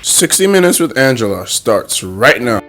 60 Minutes with Angela starts right now.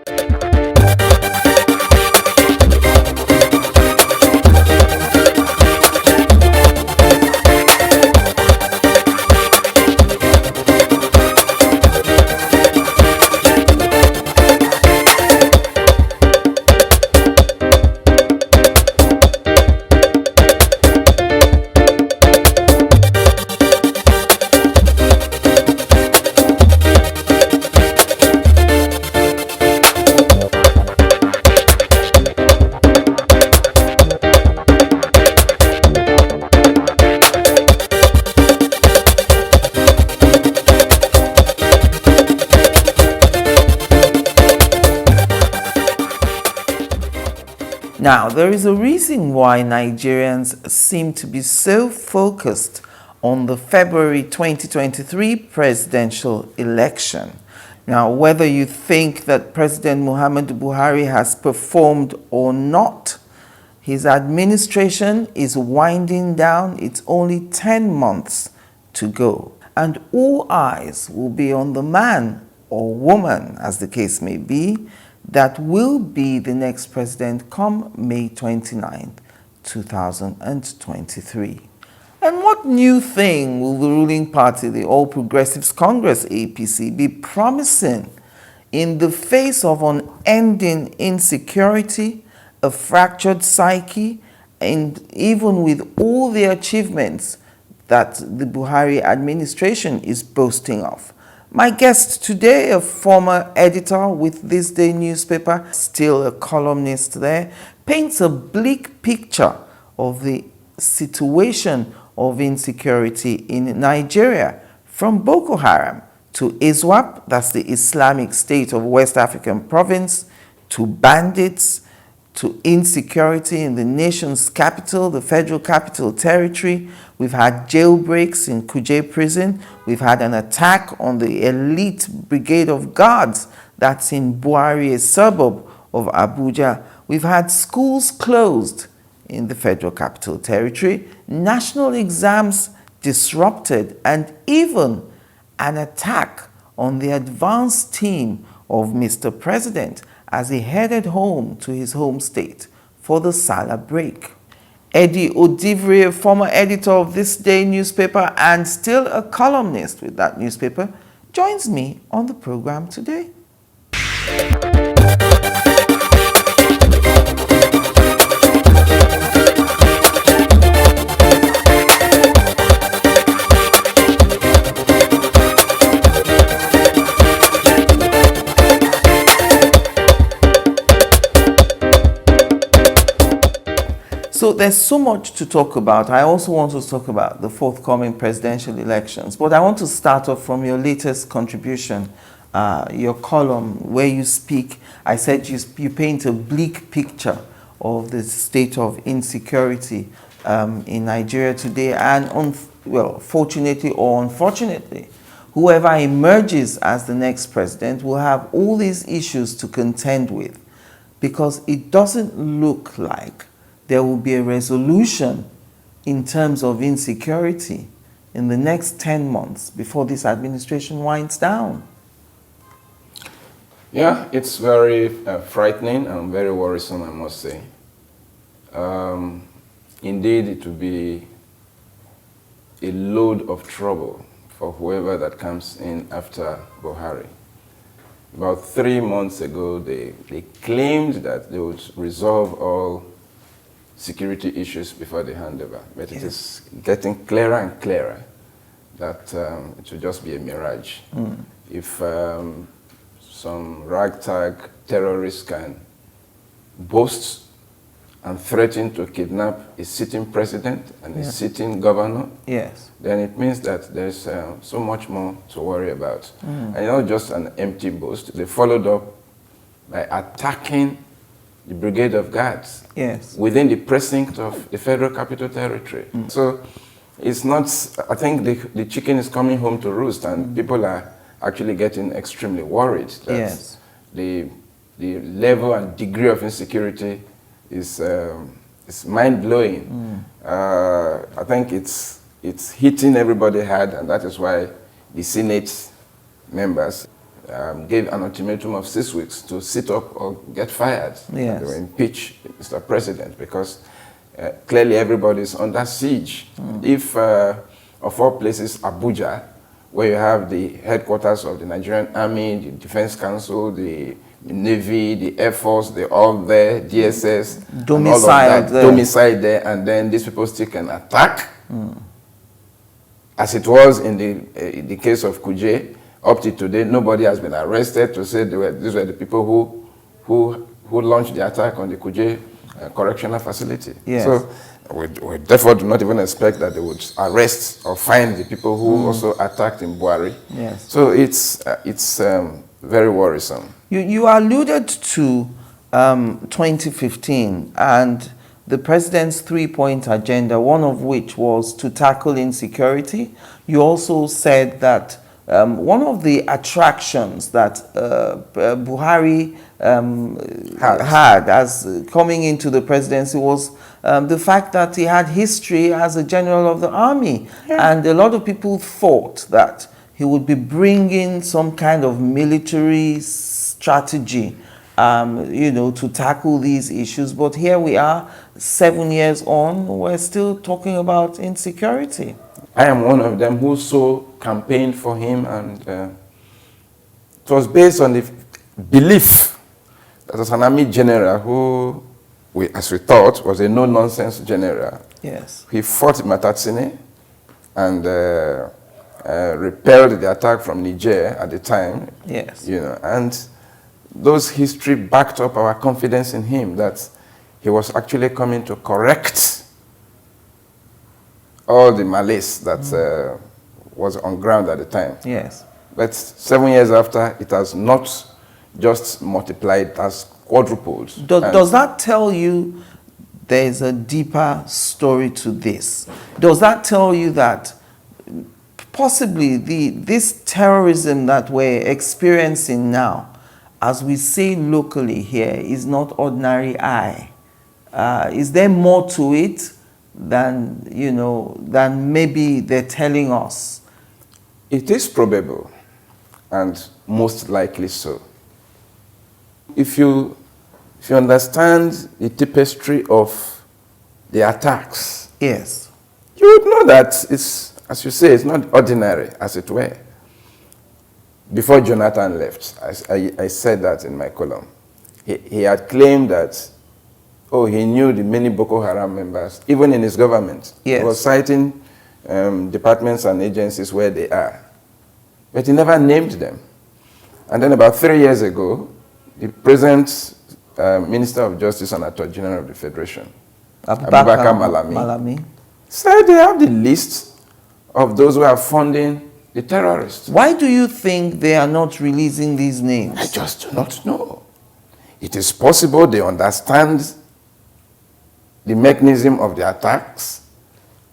Now, there is a reason why Nigerians seem to be so focused on the February 2023 presidential election. Now, whether you think that President Muhammadu Buhari has performed or not, his administration is winding down. It's only 10 months to go. And all eyes will be on the man or woman, as the case may be, that will be the next president come May 29, 2023. And what new thing will the ruling party, the All Progressives Congress, APC, be promising in the face of unending insecurity, a fractured psyche, and even with all the achievements that the Buhari administration is boasting of? My guest today, a former editor with ThisDay newspaper, still a columnist there, paints a bleak picture of the situation of insecurity in Nigeria, from Boko Haram to ISWAP, that's the Islamic State of West African Province, to bandits, to insecurity in the nation's capital, the Federal Capital Territory. We've had jailbreaks in Kuje Prison. We've had an attack on the elite brigade of guards that's in Buhari, a suburb of Abuja. We've had schools closed in the Federal Capital Territory, national exams disrupted, and even an attack on the advance team of Mr. President as he headed home to his home state for the Salah break. Eddy Odivwri, a former editor of ThisDay newspaper and still a columnist with that newspaper, joins me on the program today. So there's so much to talk about. I also want to talk about the forthcoming presidential elections. But I want to start off from your latest contribution, your column where you speak. I said you paint a bleak picture of the state of insecurity in Nigeria today. And fortunately or unfortunately, whoever emerges as the next president will have all these issues to contend with, because it doesn't look like there will be a resolution in terms of insecurity in the next 10 months before this administration winds down. Yeah, it's very frightening and very worrisome, I must say. Indeed, it will be a load of trouble for whoever that comes in after Buhari. About 3 months ago, they claimed that they would resolve all security issues before the handover, but it is getting clearer and clearer that it will just be a mirage. If some ragtag terrorists can boast and threaten to kidnap a sitting president and a sitting governor, then it means that there's so much more to worry about. And not just an empty boast, they followed up by attacking the brigade of guards within the precinct of the Federal Capital Territory. So it's not, I think the chicken is coming home to roost, and people are actually getting extremely worried that the level and degree of insecurity is mind-blowing. I think it's hitting everybody hard, and that is why the Senate members gave an ultimatum of 6 weeks to sit up or get fired. Yes. They will impeach Mr. President because clearly everybody is under siege. If, of all places, Abuja, where you have the headquarters of the Nigerian Army, the Defense Council, the Navy, the Air Force, they're all there, DSS, domiciled there, and then these people still can attack. As it was in the case of Kuje, up to today, nobody has been arrested to say these were the people who launched the attack on the Kuje correctional facility. Yes. So we therefore do not even expect that they would arrest or find the people who also attacked in Buhari. Yes. So it's very worrisome. You alluded to 2015 and the president's 3-point agenda, one of which was to tackle insecurity. You also said that one of the attractions that Buhari had as coming into the presidency was the fact that he had history as a general of the army. Yeah. And a lot of people thought that he would be bringing some kind of military strategy, to tackle these issues. But here we are, 7 years on, we're still talking about insecurity. I am one of them who so campaigned for him, and it was based on the belief that as an army general who, as we thought, was a no-nonsense general. Yes. He fought Matatsine and repelled the attack from Niger at the time. Yes. And those history backed up our confidence in him that he was actually coming to correct all the malice that was on ground at the time. Yes. But 7 years after, it has not just multiplied, it has quadrupled. Does that tell you there's a deeper story to this? Does that tell you that possibly this terrorism that we're experiencing now, as we say locally here, is not ordinary eye? Is there more to it than maybe they're telling us? It is probable, and most likely so. If you understand the tapestry of the attacks, yes, you would know that it's, as you say, it's not ordinary, as it were. Before Jonathan left, I said that in my column. He had claimed that, he knew the many Boko Haram members, even in his government. Yes. He was citing departments and agencies where they are. But he never named them. And then about 3 years ago, the present Minister of Justice and Attorney General of the Federation, Abubakar Malami, said they have the list of those who are funding the terrorists. Why do you think they are not releasing these names? I just do not know. It is possible they understand the mechanism of the attacks,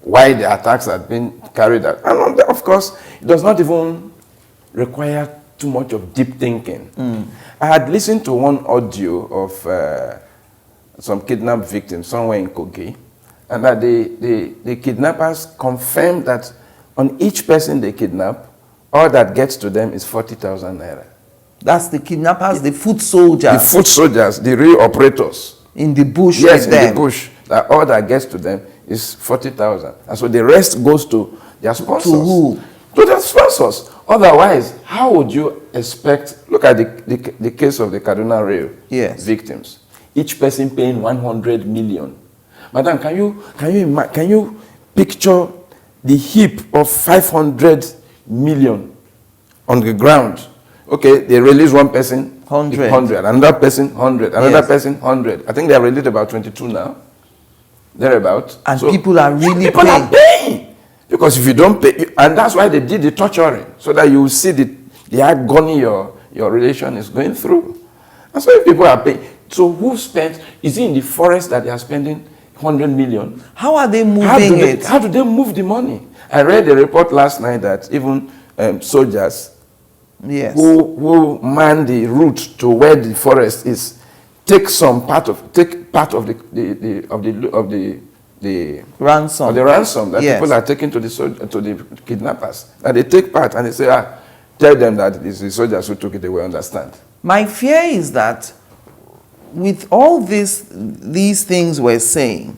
why the attacks have been carried out. And of course, it does not even require too much of deep thinking. I had listened to one audio of some kidnapped victims somewhere in Kogi, and that the kidnappers confirmed that on each person they kidnap, all that gets to them is 40,000 naira. That's the kidnappers, the foot soldiers. The foot soldiers, the real operators. In the bush. Yes, in the bush. That all that gets to them is 40,000. And so the rest goes to their sponsors. To who? To their sponsors. Otherwise, how would you expect, look at the case of the Kaduna Rail victims. Each person paying 100 million. Madam, can you picture the heap of 500 million on the ground? Okay, they release one person, 100, another person, 100, another person, 100. I think they have released about 22 now, thereabout. And so people are really people are paying. Because if you don't pay, and that's why they did the torturing, so that you will see the agony your relation is going through. And so if people are paying, so who spent, is it in the forest that they are spending 100 million? How are they moving it? How do they move the money? I read a report last night that even soldiers who man the route to where the forest is, take part of the ransom. Of the ransom that people are taking to the kidnappers. That they take part and they say, Tell them that it's the soldiers who took it away, understand? My fear is that with all these things we're saying,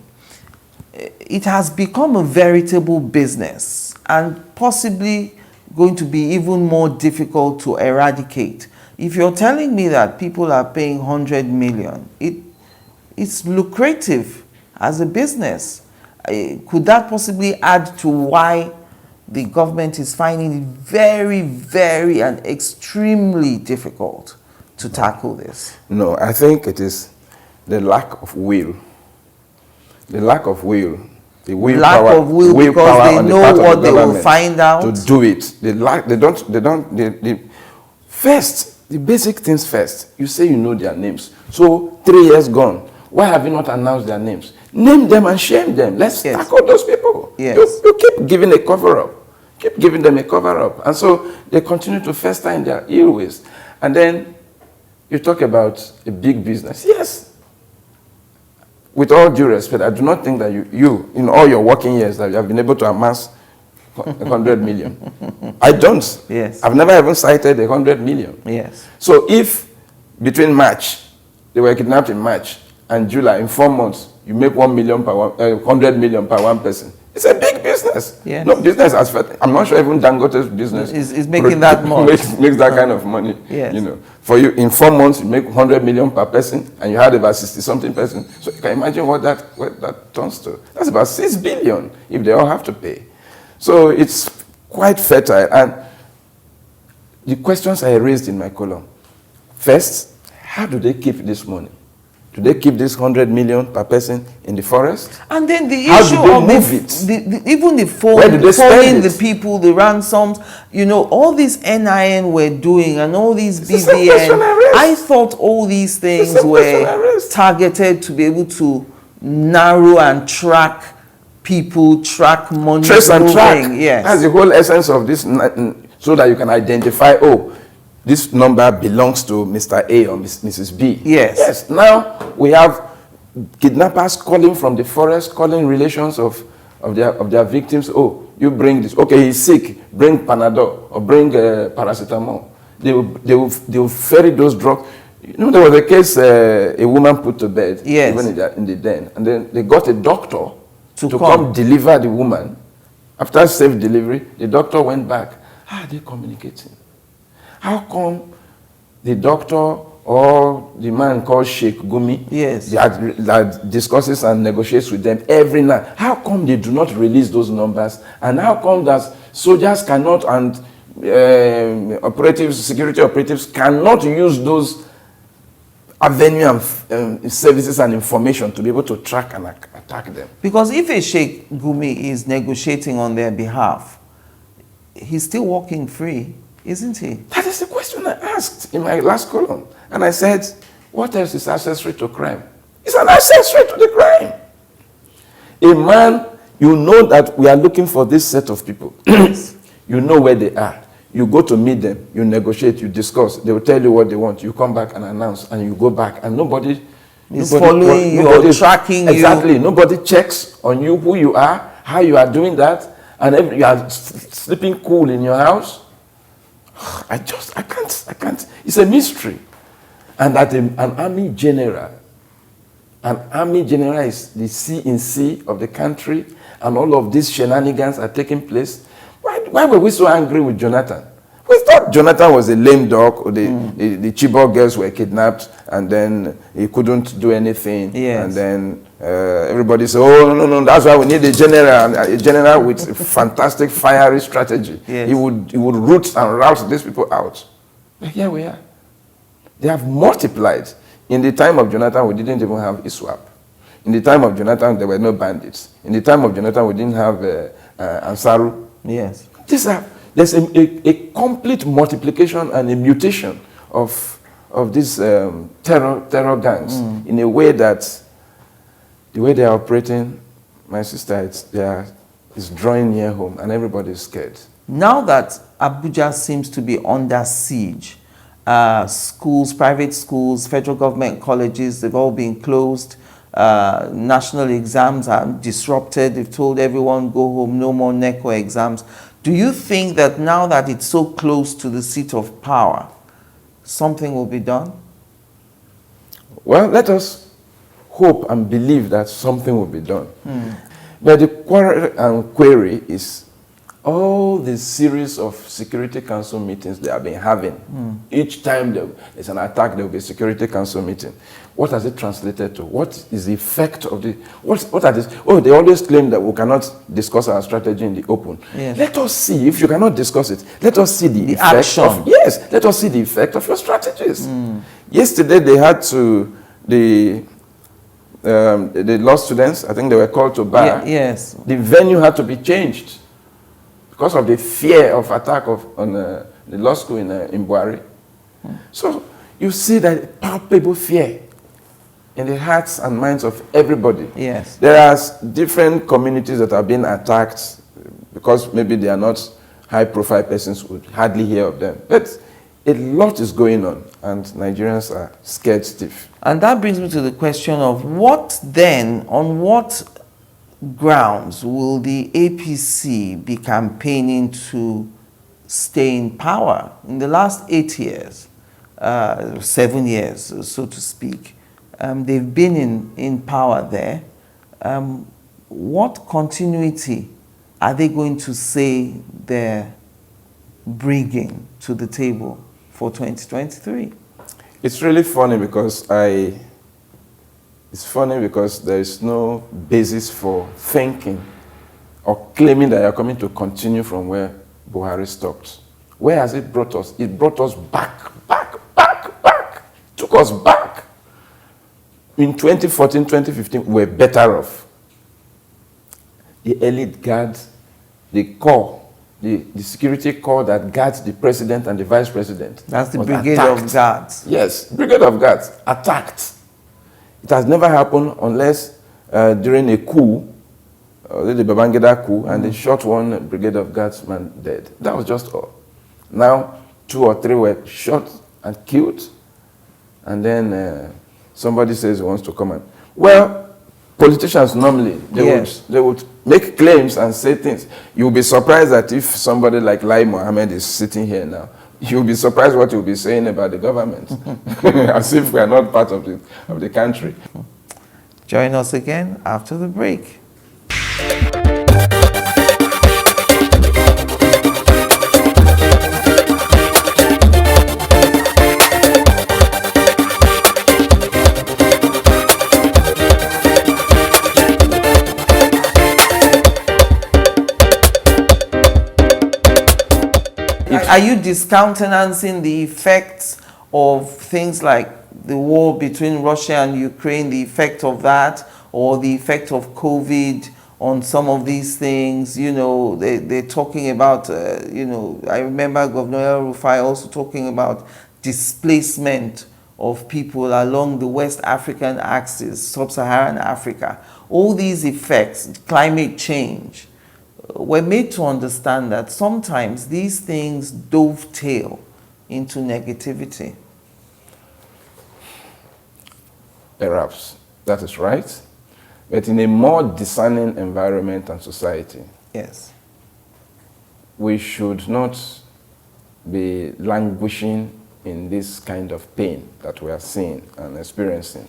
it has become a veritable business and possibly going to be even more difficult to eradicate. If you're telling me that people are paying 100 million, it's lucrative as a business. Could that possibly add to why the government is finding it very, very and extremely difficult to tackle this? No, I think it is the lack of will. The lack of will. The willpower, lack of will because they know what they will find out. To do it. First, the basic things first. You say you know their names. So 3 years gone. Why have you not announced their names? Name them and shame them. Let's tackle those people. Yes. You keep giving a cover-up. Keep giving them a cover-up. And so they continue to fester in their ill ways. And then you talk about a big business. Yes. With all due respect, I do not think that you in all your working years, that you have been able to amass 100 million. I don't. Yes. I've never even cited 100 million. Yes. So if between March, they were kidnapped in March, and July, in 4 months, you make 1 million per 100 million per one person, it's a big business. Yes. No business as far, I'm not sure even Dangote's business is making that much. makes that kind of money. Yes. You know, for you in 4 months you make 100 million per person, and you had about 60-something person. So you can imagine what that turns to. That's about 6 billion if they all have to pay. So it's quite fertile. And the questions I raised in my column: first, how do they keep this money? Do they keep this 100 million per person in the forest? And then the How issue do they of move it? even the phone, Where do they spend calling it? the people, the ransoms, you know, all this NIN we're doing and all these It's the same question I raised. I thought all these things It's the same question I were raised. targeted to be able to narrow and track people, track money Trace and track. moving. Yes. That's the whole essence of this, so that you can identify, oh, this number belongs to Mr. A or Mrs. B. Yes. Yes. Now we have kidnappers calling from the forest, calling relations of their victims. Oh, you bring this. Okay, he's sick. Bring Panadol or bring paracetamol. They will ferry those drugs. You know, there was a case a woman put to bed. Yes. Even in the den, and then they got a doctor to come come deliver the woman. After safe delivery, the doctor went back. How are they communicating? How come the doctor or the man called Sheikh Gumi, Yes, that discusses and negotiates with them every night, how come they do not release those numbers? And how come that soldiers cannot, and security operatives cannot use those avenue and services and information to be able to track and attack them? because if a Sheikh Gumi is negotiating on their behalf, he's still walking free, isn't he? That is the question I asked in my last column. And I said, what else is accessory to crime? It's an accessory to the crime. A man, you know that we are looking for this set of people. You know where they are. You go to meet them, you negotiate, you discuss. They will tell you what they want. You come back and announce, and you go back, and nobody is following you or tracking you. Exactly. Nobody checks on you, who you are, how you are doing that, and you are sleeping cool in your house. I can't. It's a mystery. And that an army general is the C of the country, and all of these shenanigans are taking place. Why were we so angry with Jonathan? We thought Jonathan was a lame dog, or the Chibok girls were kidnapped, and then he couldn't do anything. Yes. And then everybody said, oh, no, that's why we need a general with a fantastic fiery strategy. Yes. He would root and rout these people out. But here we are. They have multiplied. In the time of Jonathan, we didn't even have ISWAP. In the time of Jonathan, there were no bandits. In the time of Jonathan, we didn't have Ansaru. Yes. There's a complete multiplication and a mutation of these terror gangs in a way that the way they are operating, my sister, it's drawing near home, and everybody is scared. Now that Abuja seems to be under siege, schools, private schools, federal government colleges, they've all been closed. National exams are disrupted. They've told everyone, go home, no more NECO exams. Do you think that now that it's so close to the seat of power, something will be done? Well, let us hope and believe that something will be done. But the query is all the series of Security Council meetings they have been having. Each time there's an attack, there will be a Security Council meeting. What has it translated to? What is the effect of the... What are these? Oh, they always claim that we cannot discuss our strategy in the open. Yes. Let us see, if you cannot discuss it, let us see the effect action. Yes, let us see the effect of your strategies. Yesterday they had to... The law students, I think they were called to bar. Yes. The venue had to be changed because of the fear of attack on the law school in Buhari. So you see that palpable fear in the hearts and minds of everybody. Yes. There are different communities that are being attacked because maybe they are not high-profile persons who would hardly hear of them. But a lot is going on, and Nigerians are scared stiff. And that brings me to the question of what then, on what grounds will the APC be campaigning to stay in power? In the last 8 years, 7 years, so to speak, they've been in power there. What continuity are they going to say they're bringing to the table for 2023? It's really funny because there is no basis for thinking or claiming that you're coming to continue from where Buhari stopped. Where has it brought us? It brought us back. Took us back. In 2014, 2015, we were better off. The elite guards, the core, the security corps that guards the president and the vice president. That's the was Brigade attacked. of Guards. Yes, Brigade of Guards, attacked. It has never happened unless during a coup, the Babangida coup, and they shot one Brigade of Guards man dead. That was just all. Now, 2 or 3 were shot and killed, and then somebody says he wants to come and... Well, politicians normally, they would make claims and say things. You'll be surprised that if somebody like Lai Mohammed is sitting here now, you'll be surprised what he'll be saying about the government, as if we are not part of the country. Join us again after the break. Are you discountenancing the effects of things like the war between Russia and Ukraine, the effect of that, or the effect of COVID on some of these things? You know, they're talking about, I remember Governor El-Rufai also talking about displacement of people along the West African axis, Sub-Saharan Africa. All these effects, climate change, we're made to understand that sometimes these things dovetail into negativity. Perhaps that is right, but in a more discerning environment and society, yes, we should not be languishing in this kind of pain that we are seeing and experiencing.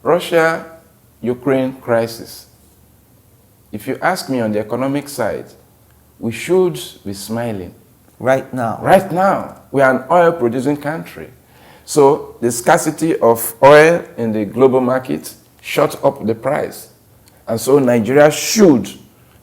Russia-Ukraine crisis. If you ask me on the economic side, we should be smiling. Right now. Right now. We are an oil-producing country. So the scarcity of oil in the global market shot up the price. And so Nigeria should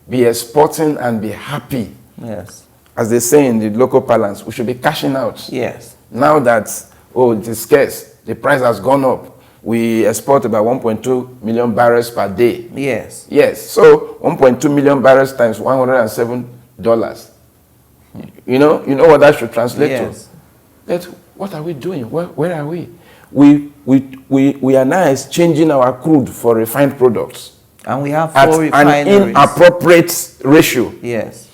be exporting and be happy. Yes. As they say in the local parlance, we should be cashing out. Yes. Now that, it is scarce, the price has gone up. We export about 1.2 million barrels per day. Yes. Yes. So 1.2 million barrels times $107. You know what that should translate yes. to? But what are we doing? Where are we? We are now exchanging our crude for refined products. And we have at 4 refineries. An inappropriate ratio. Yes.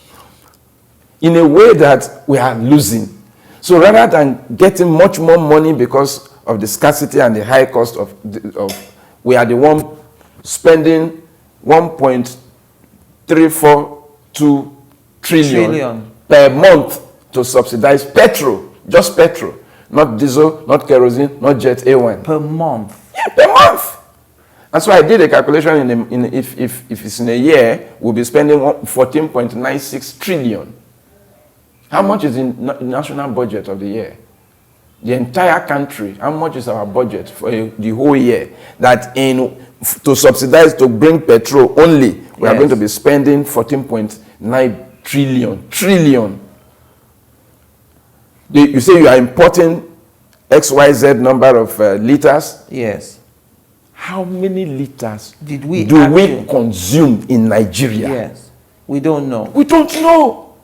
In a way that we are losing. So rather than getting much more money because of the scarcity and the high cost of we are the one spending $1.342 trillion per month to subsidize petrol, just petrol, not diesel, not kerosene, not jet A1. Per month? Yeah, per month. That's why I did a calculation. If it's in a year, we'll be spending 14.96 trillion. How much is in the national budget of the year? The entire country, how much is our budget for the whole year? That to subsidize, to bring petrol only, we are going to be spending 14.9 trillion. You say you are importing XYZ number of liters? Yes. How many liters do we consume in Nigeria? Yes. We don't know. We don't know.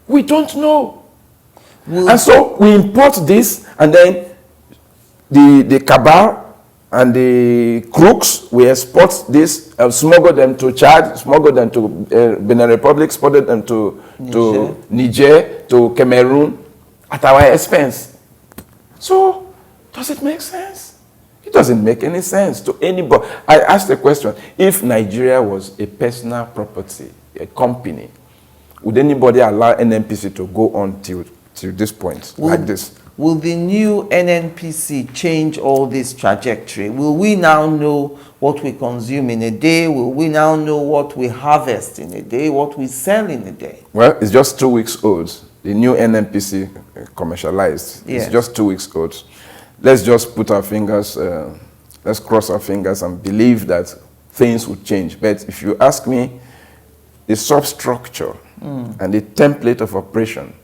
We don't know. And so we import this, and then the cabal and the crooks, we export this, smuggle them to Chad, smuggle them to Benin Republic, smuggle them to Niger, to Cameroon, at our expense. So, does it make sense? It doesn't make any sense to anybody. I asked the question, if Nigeria was a personal property, a company, would anybody allow NNPC to go on till this point, like this? Will the new NNPC change all this trajectory? Will we now know what we consume in a day? Will we now know what we harvest in a day, what we sell in a day? Well, it's just 2 weeks old. The new NNPC commercialized. Yes. It's just 2 weeks old. Let's just put our fingers, let's cross our fingers and believe that things will change. But if you ask me, the substructure and the template of operation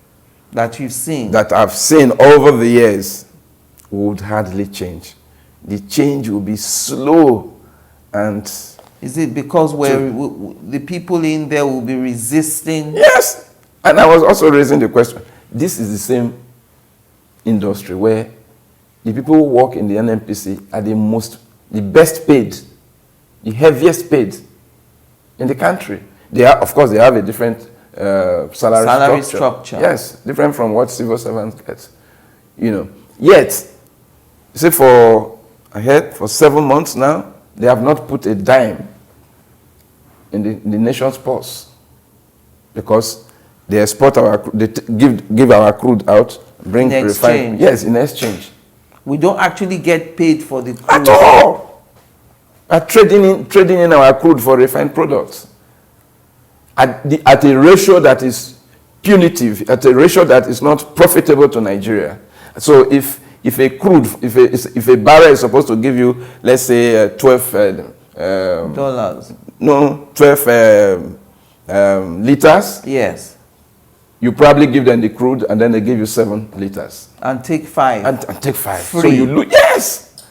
that you've seen, that I've seen over the years, would hardly change. The change will be slow. And is it because the people in there will be resisting? Yes. And I was also raising the question, this is the same industry where the people who work in the NNPC are the best paid, the heaviest paid in the country. Of course, they have a different salary structure. Yes, different from what civil servants get. Yet, you see, for 7 months now, they have not put a dime in the nation's purse, because they export they give our crude out, bring refined. Yes, in exchange. We don't actually get paid for the crude at all. Are trading in our crude for refined products at a ratio that is punitive, at a ratio that is not profitable to Nigeria. So if a barrel is supposed to give you, let's say, dollars. No, 12 liters. Yes. You probably give them the crude, and then they give you 7 liters. And take 5. And take 5. Free. So you lose. Yes!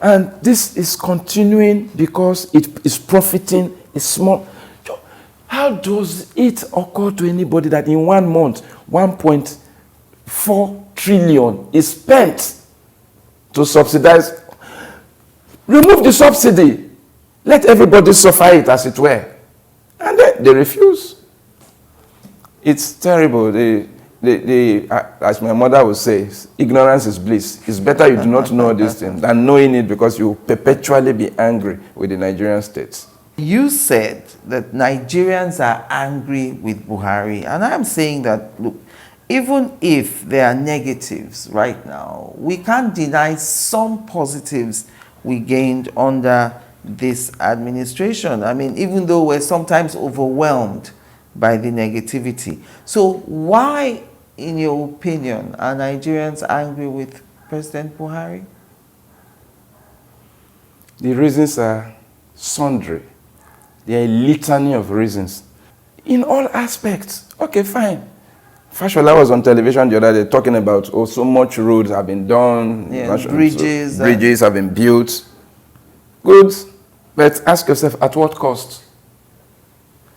And this is continuing because it is profiting a small. How does it occur to anybody that in 1 month, 1.4 trillion is spent to subsidize? Remove the subsidy. Let everybody suffer it, as it were. And then they refuse. It's terrible. As my mother would say, ignorance is bliss. It's better you do not know this thing than knowing it, because you will perpetually be angry with the Nigerian state. You said that Nigerians are angry with Buhari, and I'm saying that, look, even if there are negatives right now, we can't deny some positives we gained under this administration. I mean, even though we're sometimes overwhelmed by the negativity. So why, in your opinion, are Nigerians angry with President Buhari? The reasons are sundry. There are a litany of reasons in all aspects. Okay, fine. Fashola was on television the other day talking about, so much roads have been done, bridges have been built. Good, but ask yourself, at what cost?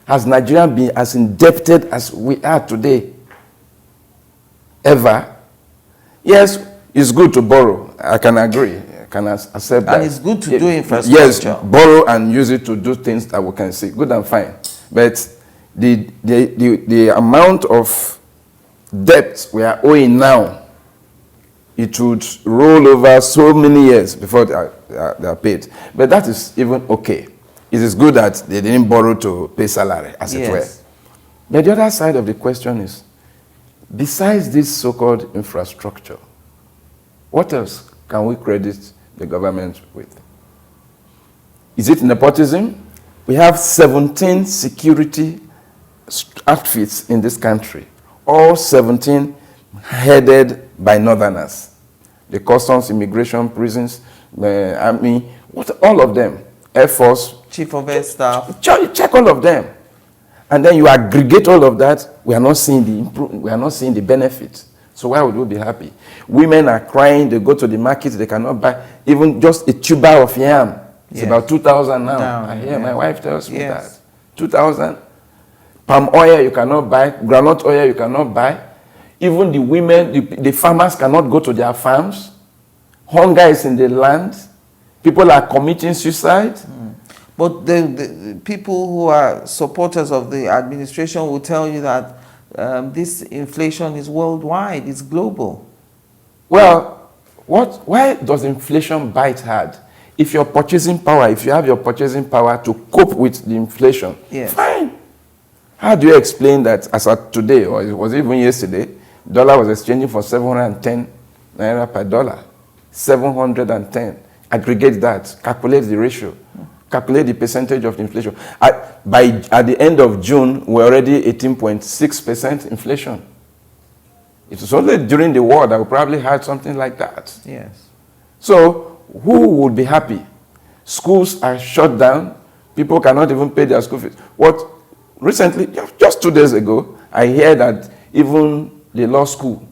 Has Nigeria been as indebted as we are today? Ever? Yes, it's good to borrow. I can agree. I can accept that. And it's good to do infrastructure. Yes, borrow and use it to do things that we can see. Good and fine. But the amount of debt we are owing now, it would roll over so many years before they are paid. But that is even okay. It is good that they didn't borrow to pay salary, as it were. But the other side of the question is, besides this so-called infrastructure, what else can we credit the government with? Is it nepotism? We have 17 security outfits in this country, all 17 headed by Northerners. The customs, immigration, prisons, the army, all of them, Air Force. Chief of Air Staff. Check all of them. And then you aggregate all of that, we are not seeing the benefit. So why would we be happy? Women are crying, they go to the market, they cannot buy even just a tuber of yam. It's about 2,000 now. I hear my wife tells me that. 2,000. Palm oil you cannot buy, groundnut oil you cannot buy. Even the women, the farmers cannot go to their farms. Hunger is in the land. People are committing suicide. But the people who are supporters of the administration will tell you that this inflation is worldwide, it's global. Well, why does inflation bite hard? If your purchasing power, if you have your purchasing power to cope with the inflation, fine. How do you explain that as of today, or it was even yesterday, dollar was exchanging for 710 naira per dollar? 710. Aggregate that, calculate the ratio, calculate the percentage of inflation. At the end of June, we're already 18.6% inflation. It was only during the war that we probably had something like that. Yes. So, who would be happy? Schools are shut down. People cannot even pay their school fees. Recently, just 2 days ago, I heard that even the law school,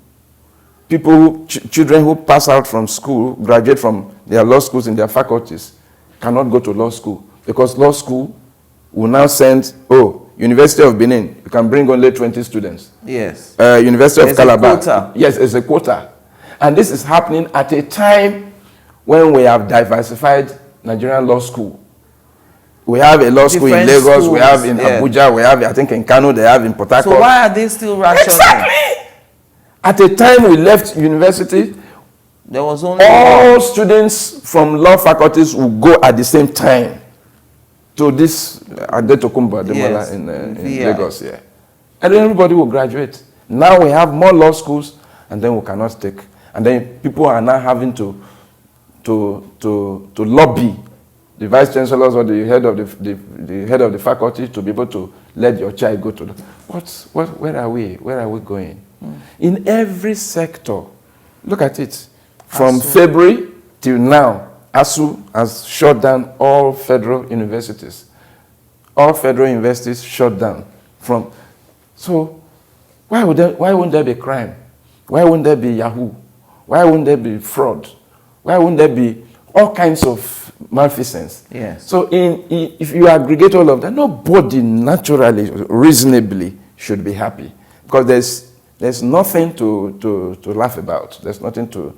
children who pass out from school, graduate from their law schools in their faculties, cannot go to law school because law school will now send, University of Benin, you can bring only 20 students. Yes. University of Calabar. A quota. Yes, it's a quota. And this is happening at a time when we have diversified Nigerian law school. We have a law school in Lagos, schools, we have in Abuja, we have, I think in Kano, they have in Port Harcourt. So why are they still rationing? Exactly! At the time we left university, there was only all students from law faculties would go at the same time to this Adetokunbo Ademola in Lagos. Yeah. And then everybody will graduate. Now we have more law schools, and then we cannot take. And then people are now having to lobby the vice chancellors or the head of the head of the faculty to be able to let your child go to where are we going? In every sector, look at it. From February till now, ASUU has shut down all federal universities. All federal universities shut down. So why wouldn't there be crime? Why wouldn't there be Yahoo? Why wouldn't there be fraud? Why wouldn't there be all kinds of malfeasance? Yes. So if you aggregate all of that, nobody naturally, reasonably should be happy. Because there's nothing to laugh about. There's nothing to...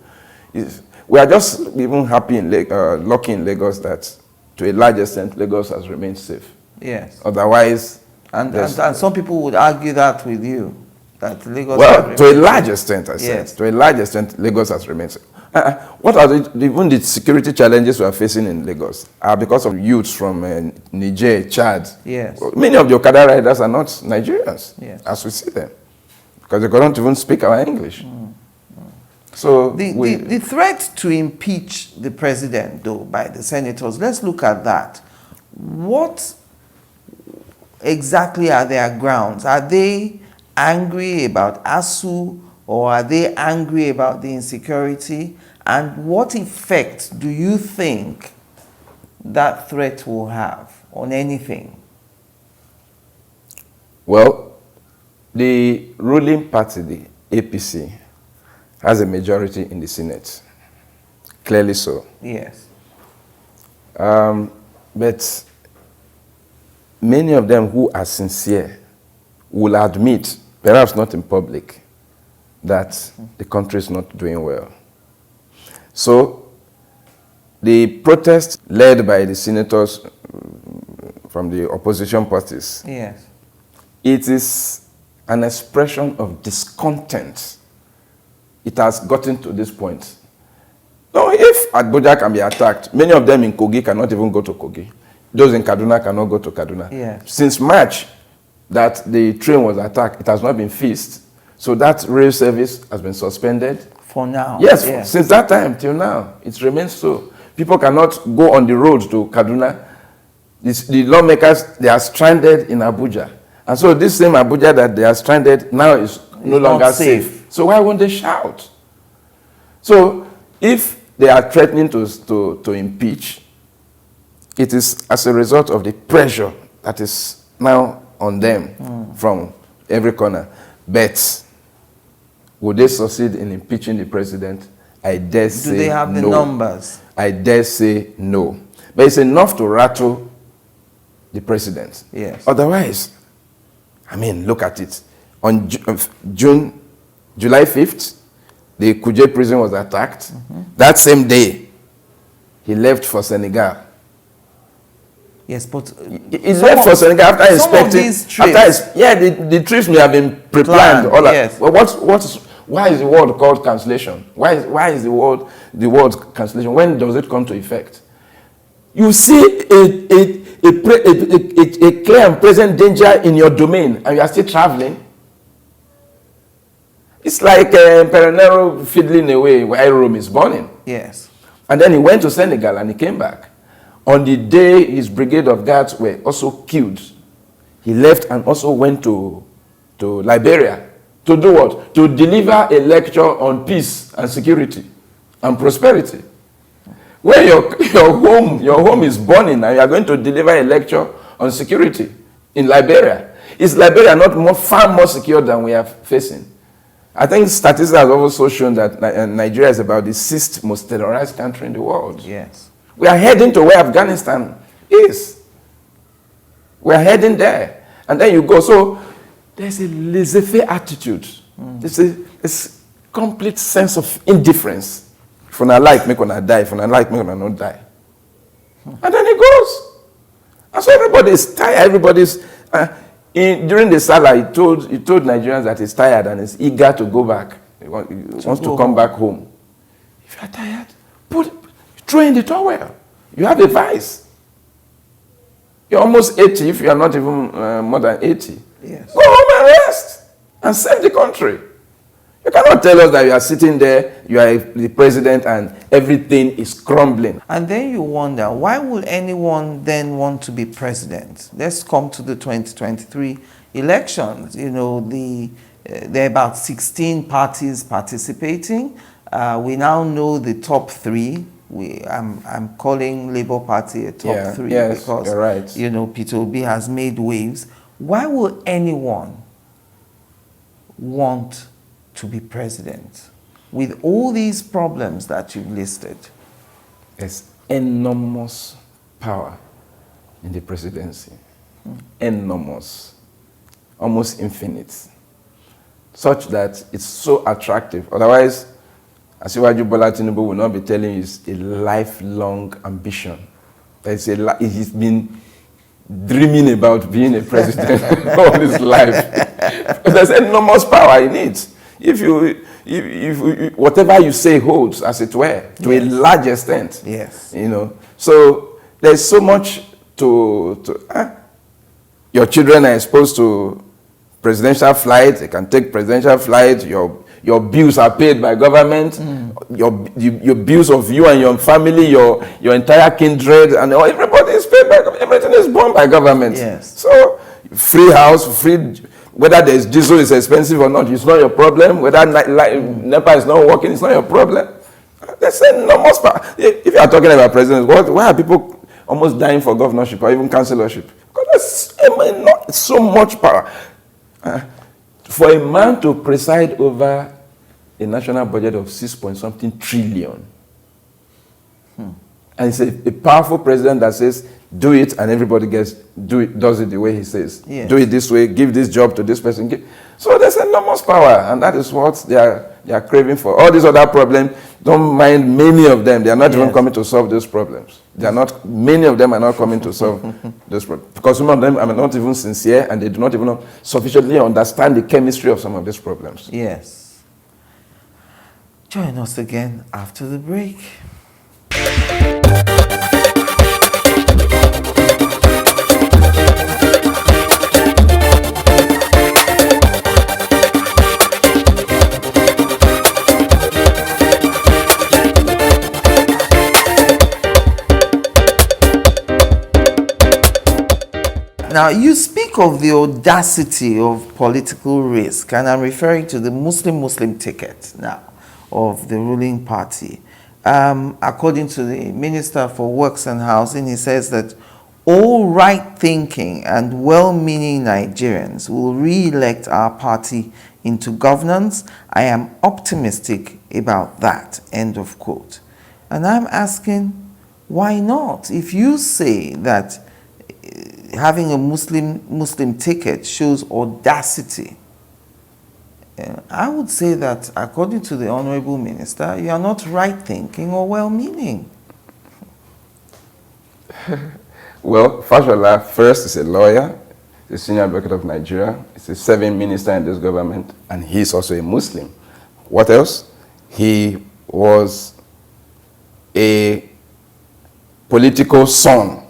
We are just even happy lucky in Lagos that to a large extent Lagos has remained safe. Yes. Otherwise... And some people would argue that with you. That Lagos to a large extent, I said. To a large extent, Lagos has remained safe. What are even the security challenges we are facing in Lagos are because of youths from Niger, Chad. Yes. Many of the Okada riders are not Nigerians, as we see them, because they don't even speak our English. So the threat to impeach the president, though, by the senators, let's look at that. What exactly are their grounds? Are they angry about ASUU, or are they angry about the insecurity? And what effect do you think that threat will have on anything? Well, the ruling party, the APC, has a majority in the Senate. Clearly so. Yes. But many of them who are sincere will admit, perhaps not in public, that the country is not doing well. So the protest led by the senators from the opposition parties, yes, it is an expression of discontent. It has gotten to this point. Now, if Abuja can be attacked, many of them in Kogi cannot even go to Kogi. Those in Kaduna cannot go to Kaduna. Yes. Since March, that the train was attacked, it has not been fixed. So that rail service has been suspended. For now. Yes, yeah. since that time till now, it remains so. People cannot go on the road to Kaduna. The lawmakers, they are stranded in Abuja. And so this same Abuja that they are stranded now is no longer safe. So why won't they shout? So if they are threatening to impeach, it is as a result of the pressure that is now on them from every corner. But would they succeed in impeaching the president? I dare say no. Do they have the numbers? I dare say no. But it's enough to rattle the president. Yes. Otherwise, I mean, look at it. On July 5th, the Kuje prison was attacked. That same day, he left for Senegal. Yes, but he left for Senegal after inspecting. The trips may have been pre-planned. Yes. But why is the word called cancellation? Why is the word cancellation? When does it come to effect? You see a clear and present danger in your domain, and you are still traveling. It's like Perenero fiddling away while Rome is burning. Yes. And then he went to Senegal and he came back. On the day his brigade of guards were also killed, he left and also went to Liberia. To do what? To deliver a lecture on peace and security and prosperity. When your home is burning and you are going to deliver a lecture on security in Liberia, is Liberia not far more secure than we are facing? I think statistics have also shown that Nigeria is about the 6th most terrorized country in the world. Yes. We are heading to where Afghanistan is. We are heading there. And then you go. So there's a laissez-faire attitude. There's a complete sense of indifference. If I like, make one die. If I like, make one not die. And then it goes. And so everybody is tired. Everybody's... during the Salah, he told Nigerians that he's tired and is eager to go back. He wants to come back home. If you're tired, throw in the towel. You have a vice. You're almost 80 if you are not even more than 80. Yes. Go home and rest and save the country. You cannot tell us that you are sitting there, you are the president, and everything is crumbling. And then you wonder, why would anyone then want to be president? Let's come to the 2023 elections. You know, there are about 16 parties participating. We now know the top 3. I'm calling Labour Party a top 3 because, you're right. You know, Peter Obi has made waves. Why would anyone want to be president with all these problems that you've listed? There's enormous power in the presidency. Enormous. Almost infinite. Such that it's so attractive. Otherwise, Asiwaju Bola Tinubu will not be telling you it's a lifelong ambition. He's been dreaming about being a president all his life. There's enormous power in it. If whatever you say holds, as it were, to a large extent. Yes. You know. So there's so much your children are exposed to presidential flights. They can take presidential flights. Your bills are paid by government. Your bills of you and your family, your entire kindred, and everybody is paid by government. Everything is borne by government. Yes. So free house, whether there's diesel is expensive or not, it's not your problem. Whether NEPA is not working, it's not your problem. There's enormous power. If you are talking about presidents, why are people almost dying for governorship or even councillorship? Because there's so much power. For a man to preside over a national budget of 6-point-something trillion, and it's a powerful president that says, do it, and everybody does it the way he says. Yes. Do it this way, give this job to this person. So there's enormous power, and that is what they are craving for. All these other problems, don't mind many of them. They are not even coming to solve those problems. Many of them are not coming to solve those problems. Because some of them are not even sincere, and they do not even sufficiently understand the chemistry of some of these problems. Yes. Join us again after the break. Now, you speak of the audacity of political risk, and I'm referring to the Muslim ticket now of the ruling party. According to the Minister for Works and Housing, he says that all right-thinking and well-meaning Nigerians will re-elect our party into governance. I am optimistic about that, end of quote. And I'm asking, why not? If you say that having a Muslim ticket shows audacity, I would say that, according to the Honorable Minister, you are not right-thinking or well-meaning. Well, Fashola first is a lawyer, the senior advocate of Nigeria. He's a serving minister in this government, and he's also a Muslim. What else? He was a political son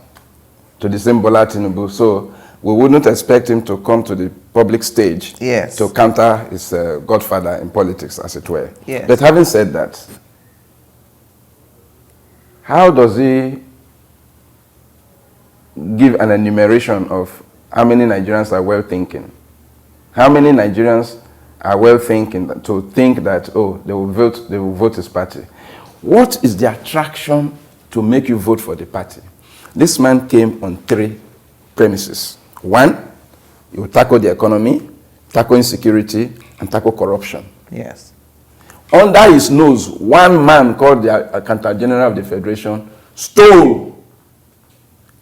to the same Bola Tinubu, so we wouldn't expect him to come to the public stage to counter his godfather in politics, as it were. Yes. But having said that, how does he give an enumeration of how many Nigerians are well-thinking? How many Nigerians are well-thinking to think that, oh, they will vote his party? What is the attraction to make you vote for the party? This man came on 3 premises. 1, he will tackle the economy, tackle insecurity, and tackle corruption. Yes. Under his nose, one man called the Accountant General of the Federation stole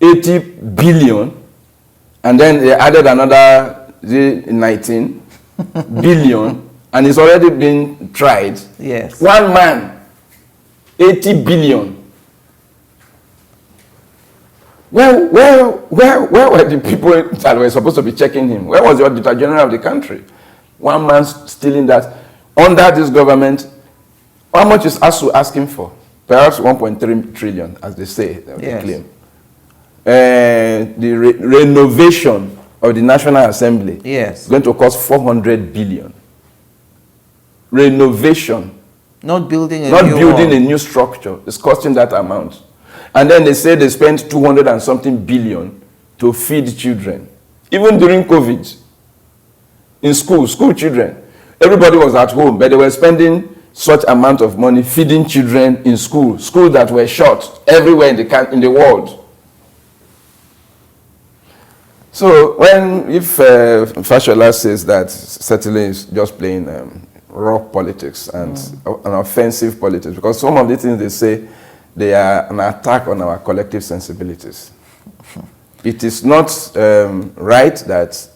80 billion, and then they added another 19 billion, and it's already been tried. Yes. One man, 80 billion. Where were the people that were supposed to be checking him? Where was the Auditor General of the country? One man stealing that. Under this government, how much is ASUU asking for? Perhaps 1.3 trillion, as they say, they claim. The renovation of the National Assembly is going to cost 400 billion. Renovation. Not building a new structure is costing that amount. And then they say they spent 200 and something billion to feed children. Even during COVID, in school children, everybody was at home, but they were spending such amount of money feeding children in schools that were shut everywhere in the world. So if Fashola says that, certainly is just playing raw politics and an offensive politics, because some of the things they say, they are an attack on our collective sensibilities. It is not right that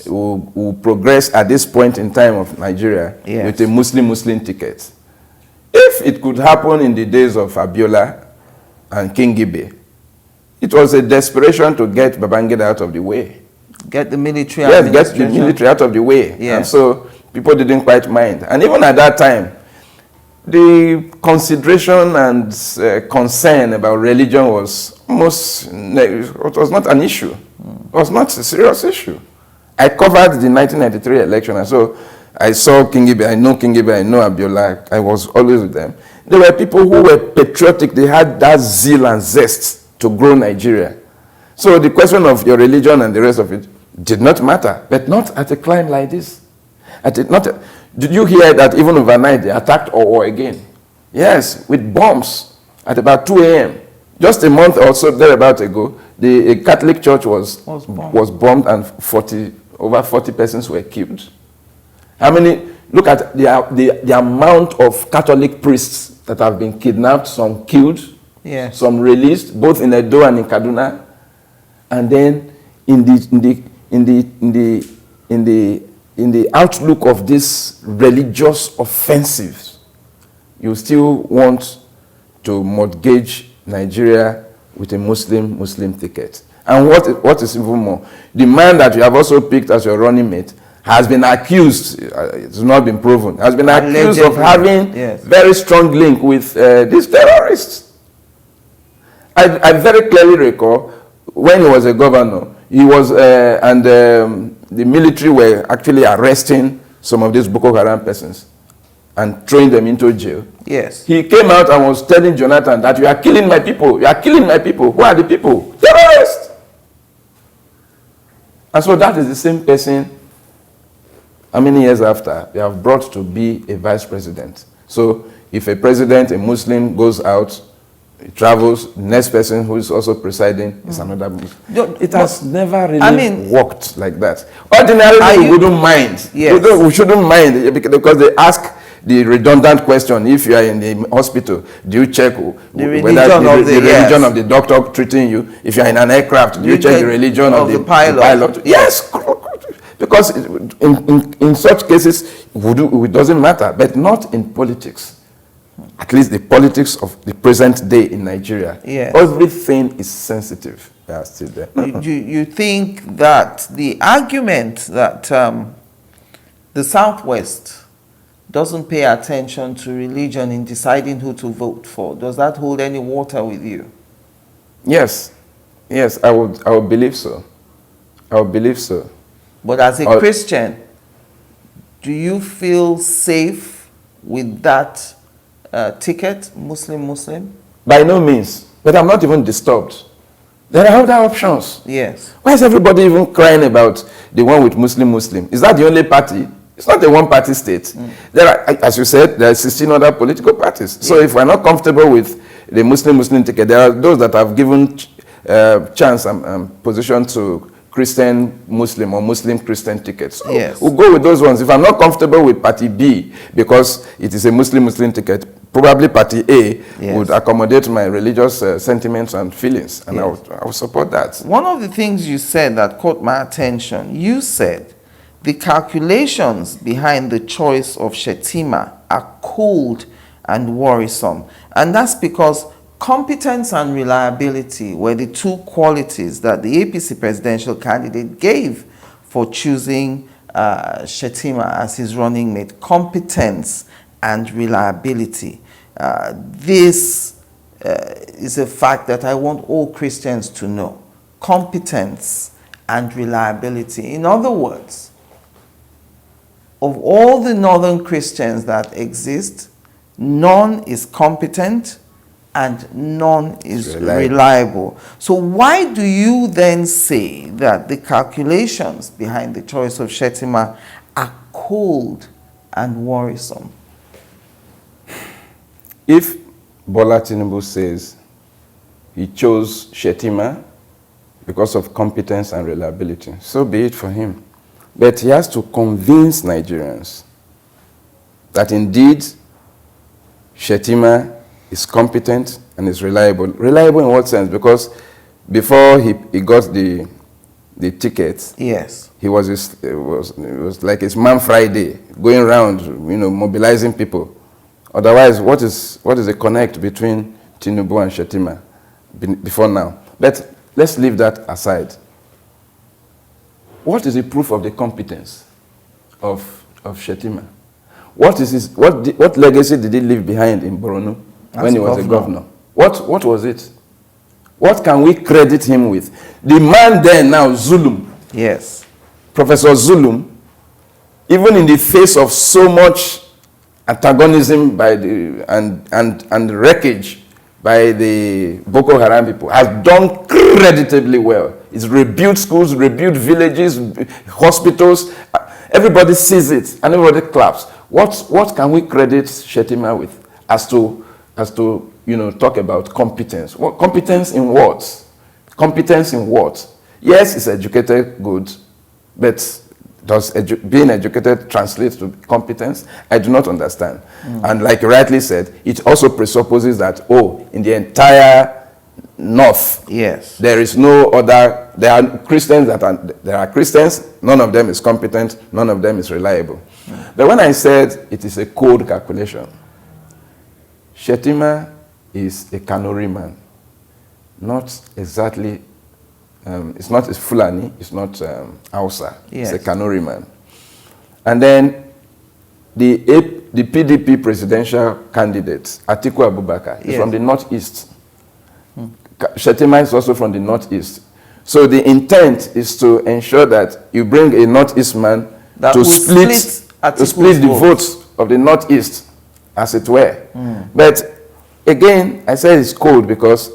we'll progress at this point in time of Nigeria with a Muslim ticket. If it could happen in the days of Abiola and Kingibe, it was a desperation to get Babangida out of the way. Get the military get the military out of the way. Yes. And so people didn't quite mind. And even at that time, the consideration and concern about religion was it was not an issue. It was not a serious issue. I covered the 1993 election, and so I saw Kingibe, I know Abiola, I was always with them. There were people who were patriotic, they had that zeal and zest to grow Nigeria. So the question of your religion and the rest of it did not matter, but not at a climb like this. Did you hear that even overnight they attacked Owo again? Yes, with bombs at about 2 a.m. Just a month or so thereabout ago, a Catholic church was bombed and over 40 persons were killed. Look at the amount of Catholic priests that have been kidnapped, some killed, some released, both in Edo and in Kaduna. And then in the outlook of this religious offensives, you still want to mortgage Nigeria with a Muslim ticket. And what is even more, the man that you have also picked as your running mate has been accused, it's not been proven, has been accused of having very strong link with these terrorists. I very clearly recall when he was a governor, he was, the military were actually arresting some of these Boko Haram persons and throwing them into jail. Yes. He came out and was telling Jonathan that you are killing my people. You are killing my people. Who are the people? Terrorists. And so that is the same person, how many years after, they have brought to be a vice president. So if a president, a Muslim, goes out, he travels, next person who is also presiding is another Muslim. It has never really worked like that. Ordinarily, we wouldn't mind. Yes. We shouldn't mind because they ask the redundant question. If you are in the hospital, do you check the religion of the doctor treating you? If you are in an aircraft, do you check the religion of the pilot? Yes. Because in such cases, it doesn't matter, but not in politics. At least the politics of the present day in Nigeria. Yes. Everything is sensitive. They are still there. You think that the argument that the Southwest doesn't pay attention to religion in deciding who to vote for, does that hold any water with you? Yes. Yes, I would believe so. I would believe so. But as a Christian, do you feel safe with that ticket, Muslim? By no means. But I'm not even disturbed. There are other options. Yes. Why is everybody even crying about the one with Muslim? Is that the only party? It's not a one-party state. There are, as you said, there are 16 other political parties. So if we're not comfortable with the Muslim ticket, there are those that have given chance and position to Christian Muslim or Muslim Christian tickets. So yes. We'll go with those ones. If I'm not comfortable with party B because it is a Muslim ticket, probably party A would accommodate my religious sentiments and feelings, and I would support that. One of the things you said that caught my attention, you said the calculations behind the choice of Shettima are cold and worrisome. And that's because competence and reliability were the two qualities that the APC presidential candidate gave for choosing Shettima as his running mate. Competence and reliability. This is a fact that I want all Christians to know. Competence and reliability. In other words, of all the northern Christians that exist, none is competent and none is reliable. So why do you then say that the calculations behind the choice of Shettima are cold and worrisome? If Bola Tinubu says he chose Shettima because of competence and reliability, so be it for him. But he has to convince Nigerians that indeed Shettima is competent and is reliable. Reliable in what sense? Because before he got the tickets, yes, it was like his Man Friday, going around, mobilizing people. Otherwise, what is the connect between Tinubu and Shettima before now? But let's leave that aside. What is the proof of the competence of Shettima? What legacy did he leave behind in Borno when he was a governor? What was it? What can we credit him with? The man there now, Zulum. Yes. Professor Zulum, even in the face of so much antagonism by and wreckage by the Boko Haram people, has done creditably well. He's rebuilt schools, rebuilt villages, hospitals. Everybody sees it and everybody claps. What can we credit Shettima with as to talk about competence? What competence in what? Competence in what? Yes, it's educated, good, but does being educated translate to competence? I do not understand. And like you rightly said, it also presupposes that, in the entire North, yes, there is no other, there are Christians none of them is competent, none of them is reliable. But when I said it is a cold calculation, Shettima is a Kanuri man, not exactly. It's not Fulani, it's not Hausa, yes. It's a Kanuri man. And then the PDP presidential candidate, Atiku Abubakar, is from the Northeast. Shettima is also from the Northeast. So the intent is to ensure that you bring a Northeast man to split the votes of the Northeast, as it were. But again, I said it's cold because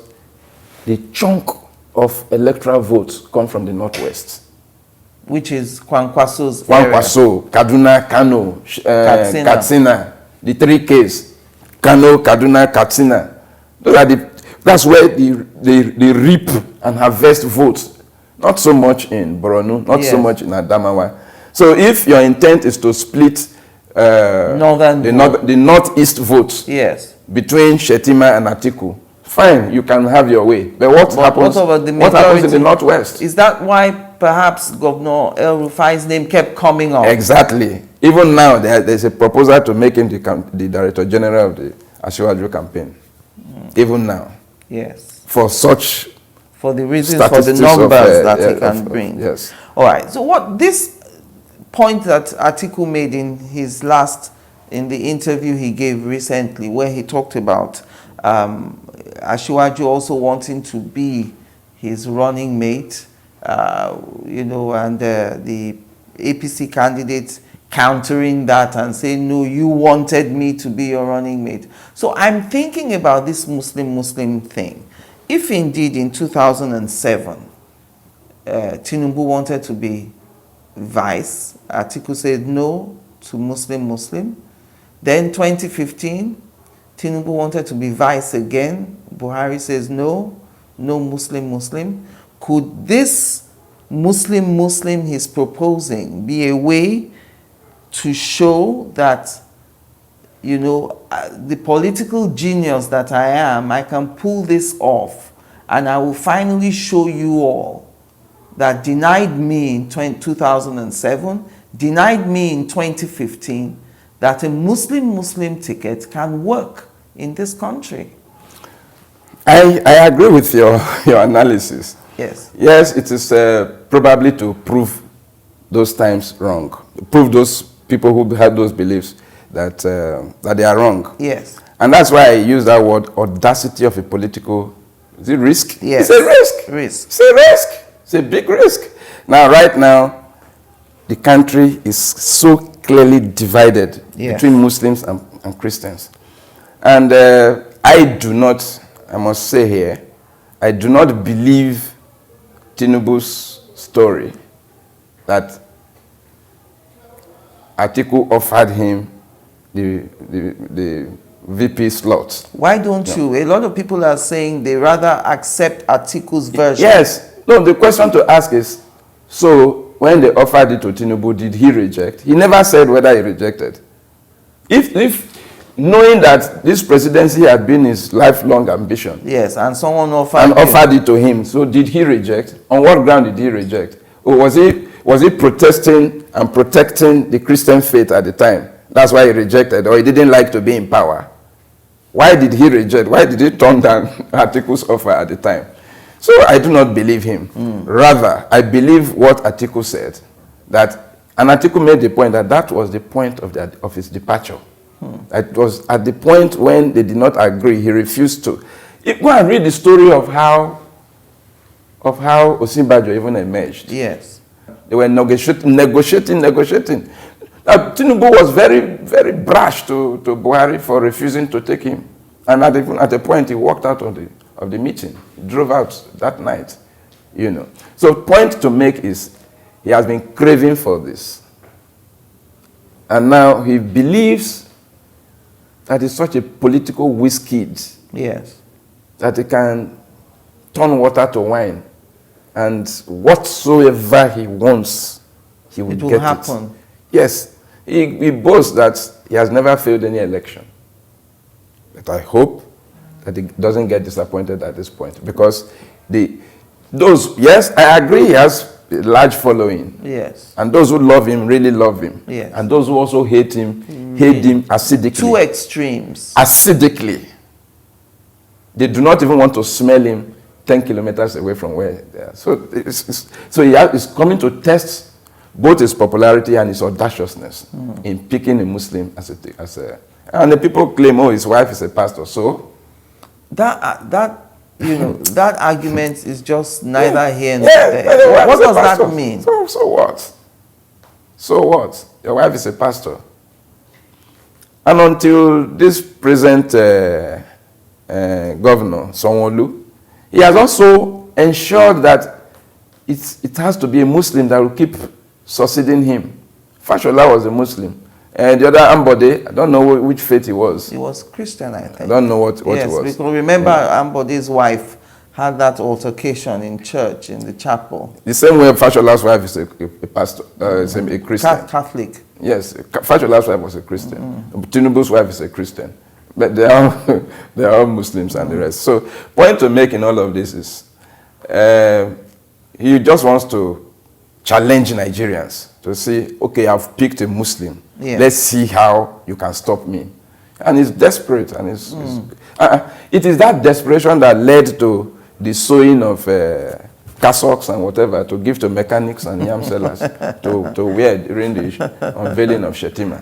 the chunk of electoral votes come from the Northwest. which is Kwankwaso's area. Kwankwaso, Kaduna, Kano, Katsina, the 3 Ks, Kano, Kaduna, Katsina. That's where they reap and harvest votes. Not so much in Borno, not so much in Adamawa. So if your intent is to split the northeast votes between Shetima and Atiku, fine, you can have your way. But what happens in the northwest? Is that why perhaps Governor El-Rufai's name kept coming up? Exactly. Even now, there's a proposal to make him the Director General of the ASUU campaign. Even now. Yes. For such... For the reasons, for the numbers that he can bring. Yes. All right. So what this point that Atiku made in the interview he gave recently, where he talked about Asiwaju also wanting to be his running mate, and the APC candidates countering that and saying, no, you wanted me to be your running mate. So I'm thinking about this Muslim thing. If indeed in 2007, Tinubu wanted to be vice, Atiku said no to Muslim. Then 2015, Tinubu wanted to be vice again. Buhari says no Muslim. Could this Muslim he's proposing be a way to show that, the political genius that I am, I can pull this off, and I will finally show you all that denied me in 2007, denied me in 2015, that a Muslim ticket can work in this country? I agree with your analysis. Yes. Yes, it is probably to prove those times wrong, prove those people who had those beliefs that they are wrong. Yes. And that's why I use that word, audacity of a political, is it risk? Yes. It's a risk. It's a risk. It's a big risk. Now, right now, the country is so clearly divided between Muslims and Christians. And I must say here, I do not believe Tinubu's story that Atiku offered him the VP slot. Why don't you? A lot of people are saying they rather accept Atiku's version. Yes. No, the question to ask is, so when they offered it to Tinubu, did he reject? He never said whether he rejected. If knowing that this presidency had been his lifelong ambition. Yes, and someone offered it to him. So did he reject? On what ground did he reject? Or was he protesting and protecting the Christian faith at the time? That's why he rejected, or he didn't like to be in power. Why did he reject? Why did he turn down Atiku's offer at the time? So I do not believe him. Rather, I believe what Atiku said. And Atiku made the point that was the point of his departure. It was at the point when they did not agree, he refused to. Go and read the story of how Osinbajo even emerged. Yes. They were negotiating. Now, Tinubu was very, very brash to Buhari for refusing to take him. And at a point, he walked out of the meeting. He drove out that night, So point to make is, he has been craving for this. And now he believes that he's such a political whiz kid. Yes. That he can turn water to wine. And whatsoever he wants, he will get it. It will happen. Yes. He boasts that he has never failed any election. But I hope that he doesn't get disappointed at this point. Because yes, I agree he has a large following. Yes. And those who love him really love him. Yes. And those who also hate him acidically. Two extremes. Acidically. They do not even want to smell him 10 kilometers away from where they are. So he's coming to test both his popularity and his audaciousness in picking a Muslim and the people claim, his wife is a pastor. So that argument is just neither here nor there. What does that mean? So what? So what? Your wife is a pastor. And until this present governor, Sanwo-Olu, he has also ensured that it has to be a Muslim that will keep succeeding him. Fashola was a Muslim. And the other Ambode, I don't know which faith he was. He was Christian, I think. I don't know what he was. Yes, because remember Ambode's wife had that altercation in church, in the chapel. The same way Fashola's wife is a pastor, a Christian. Catholic. Yes, Fashola's wife was a Christian. Tinubu's wife is a Christian. But they are all Muslims and the rest. So, point to make in all of this is, he just wants to challenge Nigerians to say, okay, I've picked a Muslim. Yeah. Let's see how you can stop me. And he's desperate. And it is that desperation that led to the sewing of cassocks and whatever to give to mechanics and yam sellers to wear during the unveiling of Shetima.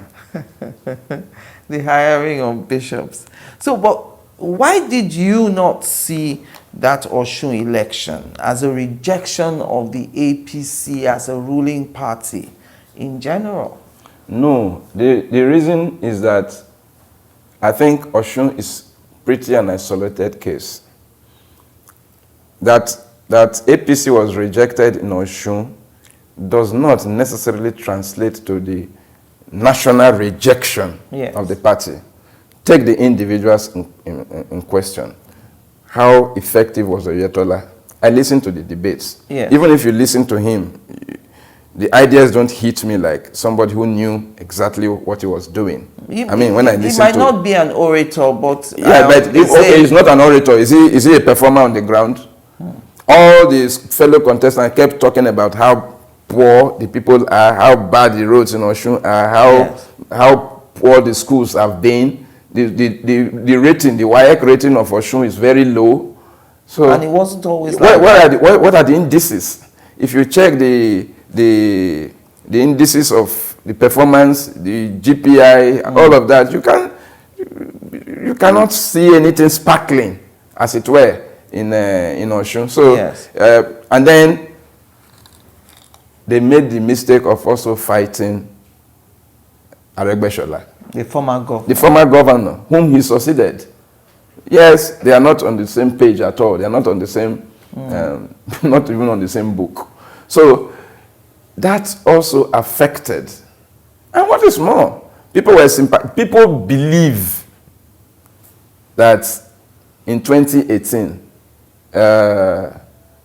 The hiring of bishops. So, but why did you not see that Osun election as a rejection of the APC as a ruling party in general? No, the reason is that I think Osun is pretty an isolated case. That APC was rejected in Osun does not necessarily translate to the national rejection of the party. Take the individuals in question. How effective was Oyetola? I listened to the debates. Yes. Even if you listen to him, the ideas don't hit me like somebody who knew exactly what he was doing. I mean, when I listen to... He might not be an orator, but... Yeah, but okay, he's not an orator. Is he a performer on the ground? All these fellow contestants kept talking about how poor the people are, how bad the roads in Osun are, how poor the schools have been. The rating, the WAEC rating of Osun is very low. So, and it wasn't always what are the indices? If you check the indices of the performance, the GPI, all of that, you cannot see anything sparkling, as it were, in Osun. So, and then they made the mistake of also fighting Aregbesola, the former governor. The former governor, whom he succeeded. Yes, they are not on the same page at all. They are not on the same, not even on the same book. So that also affected. And what is more, people believe that in 2018,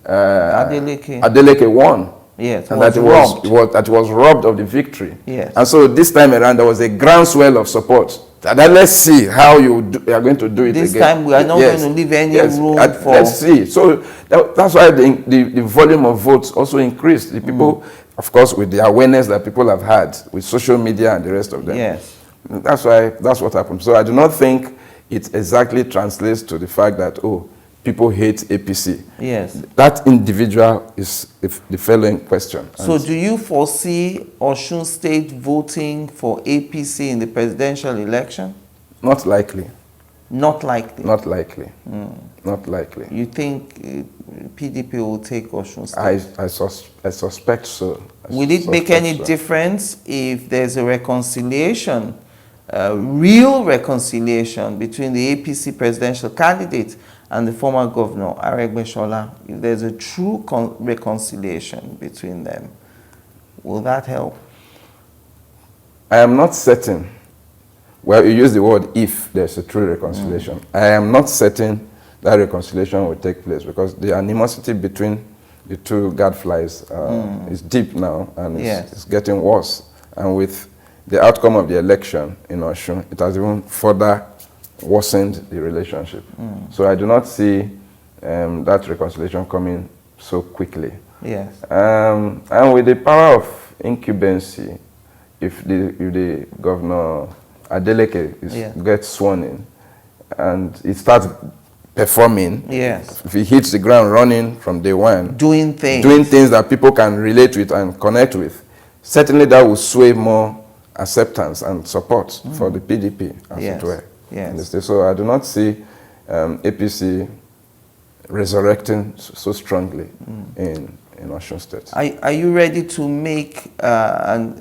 Adeleke won. Yes, and that it was robbed of the victory. Yes. And so this time around, there was a groundswell of support. And then let's see how you are going to do it this again. This time we are not going to leave any room for... Let's see. So that's why the volume of votes also increased. The people, of course, with the awareness that people have had with social media and the rest of them. Yes. That's what happened. So I do not think it exactly translates to the fact that, oh, people hate APC. Yes. That individual is the fellow in question. So do you foresee Osun State voting for APC in the presidential election? Not likely. Not likely? Not likely. Not likely. You think PDP will take Osun State? I suspect so. Will it make any difference if there's a reconciliation, a real reconciliation between the APC presidential candidate and the former governor, Aregbesola? If there's a true reconciliation between them, will that help? I am not certain. Well, you use the word if there's a true reconciliation. I am not certain that reconciliation will take place because the animosity between the two gadflies is deep now and it's getting worse. And with the outcome of the election in Osun, it has even further worsened the relationship. So I do not see that reconciliation coming so quickly. Yes. And with the power of incumbency, if the governor Adeleke gets sworn in and he starts performing, if he hits the ground running from day one, doing things that people can relate with and connect with, certainly that will sway more acceptance and support for the PDP, as it were. Yes. So I do not see APC resurrecting so strongly in Osun State. Are you ready to make an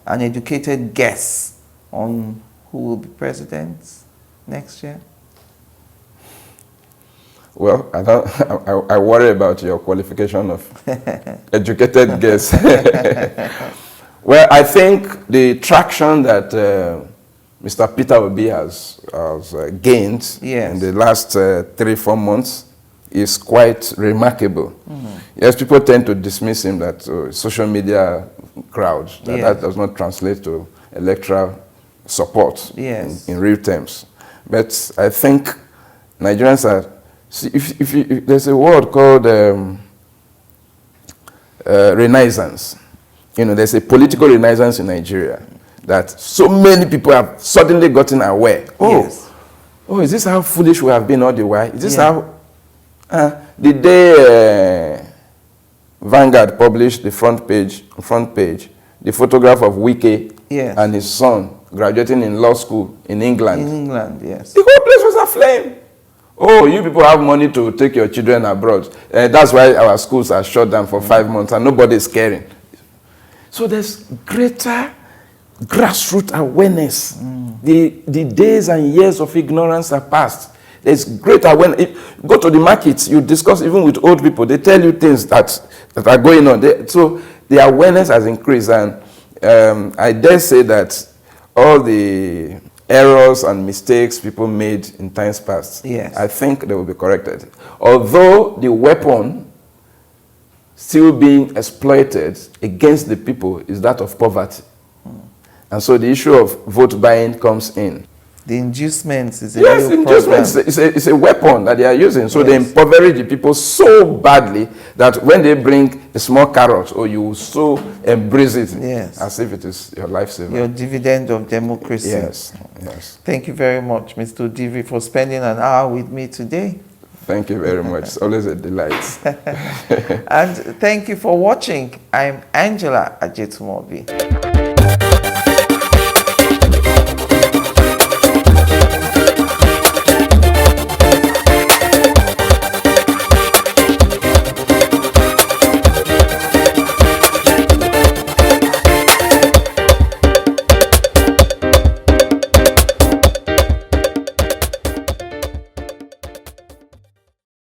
educated guess on who will be president next year? Well, I worry about your qualification of educated guess. Well, I think the traction that Mr. Peter Obi has gained in the last 3-4 months is quite remarkable. Yes, people tend to dismiss him that social media crowd, that does not translate to electoral support in real terms. But I think Nigerians are, see, if there's a word called renaissance. You know, there's a political renaissance in Nigeria that so many people have suddenly gotten aware. Oh, is this how foolish we have been all the while? Is this how... the day Vanguard published the front page, the photograph of Wike and his son graduating in law school in England. In England, yes. The whole place was aflame. Oh, you people have money to take your children abroad. That's why our schools are shut down for 5 months and nobody is caring. So there's greater grassroots awareness. The days and years of ignorance are past. There's great awareness. If you go to the markets, you discuss even with old people, they tell you things that are going on. So the awareness has increased, and I dare say that all the errors and mistakes people made in times past, I think they will be corrected. Although the weapon still being exploited against the people is that of poverty. And so the issue of vote buying comes in. The inducements is a real inducements is a weapon that they are using. So they impoverish the people so badly that when they bring a small carrot, you will so embrace it as if it is your lifesaver. Your dividend of democracy. Yes. Thank you very much, Mr. Odivwri, for spending an hour with me today. Thank you very much. It's always a delight. And thank you for watching. I'm Angela Ajetunmobi.